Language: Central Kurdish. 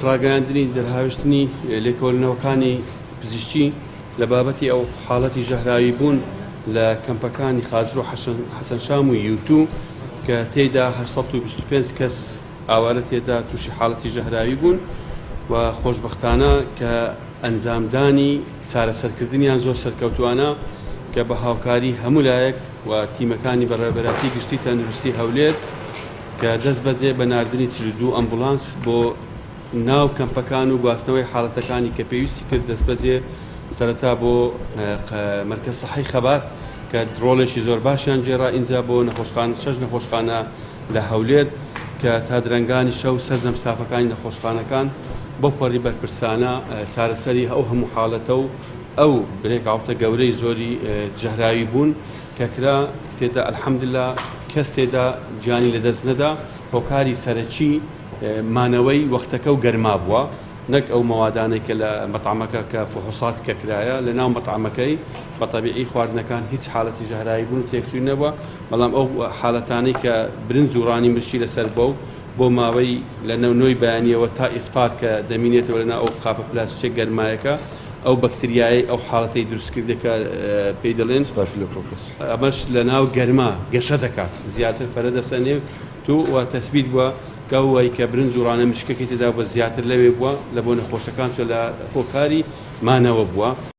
خراگەیاندنی دەرهاوێشتنی لێکۆڵینەوەکانی پزیشکی لە بابەتی ئەو حاڵەتی ژەهراوی بوون لە کەمپەکانی خازر و حەسەنشام و یوتو کە تێیدا 825 کەس ئاوارە تێدا تووشی حاڵەتی ژەهراوی بوون و خۆشبەختانە کە ئەنجامدانی چارەسەرکردنیان زۆر سەرکەوتوانە کە بە هاوکاری هەموو لایەک و تیمەکانی بەڕێوەبەراتی گشتی تەندروستی هەولێر کە دەست بەجێ بە ناردنی 32 ئەمبولانس بۆ ناو کەمپەکان و گواستنەوەی حاڵەتەکانی کە پێویستی کرد دەست بەجێ سەرەتا بۆ مەرکەز سەحەی خەبات کە درۆڵێکی زۆر باشیان جێڕا ئینجا بۆ شەش نەخۆشخانە لە هەولێر کە تا درەنگانی شەو سەرجەم ستافەکانی نەخۆشخانەکان بۆ پەڕی بەرپرسانە چارەسەری ئەو هەموو حاڵەتە و ئەو بریکاوتە گەورەی زۆری جەهراوی بوون کە کرا تێدا ئەلحەمدولیلا کەس تێدا گیانی لەدەست نەدا هۆکاری سەرەکی مانەوەی وەختەکە و گەرما بووە نەک ئەو مەوادانەی کە لە مەطعمەکە کە فحوسات کە کرایە لە ناو مەطعمەکەی بە تەبیعی خواردنەکان هیچ حاڵەتی ژەهراوی بوون و تێکچووی نەبووە بەڵام ئەو حاڵەتانەی کە برنج و ڕانی مرشی لەسەر بۆ ماوەی لە نەونۆی بەیانیەوە تا ئیفطار کە دەمینێتەوە لەناو ئەو قاپە پلاستیکە گەرمایەکە ئەو بەکتریایی ئەو حاڵەتی دروستکردێکە پێی دەڵێن ئەمەش لە ناو گەرما گەشە دەکات زیاتر پەرە دەسەنێ تو و تەسبیت بووە کەوەی کە برنج و ڕانە مشکەکەی تێدا بە زیاتر لەوێ بووە لە بۆ نەخۆشەکان لە هۆکاری مانەوە بووە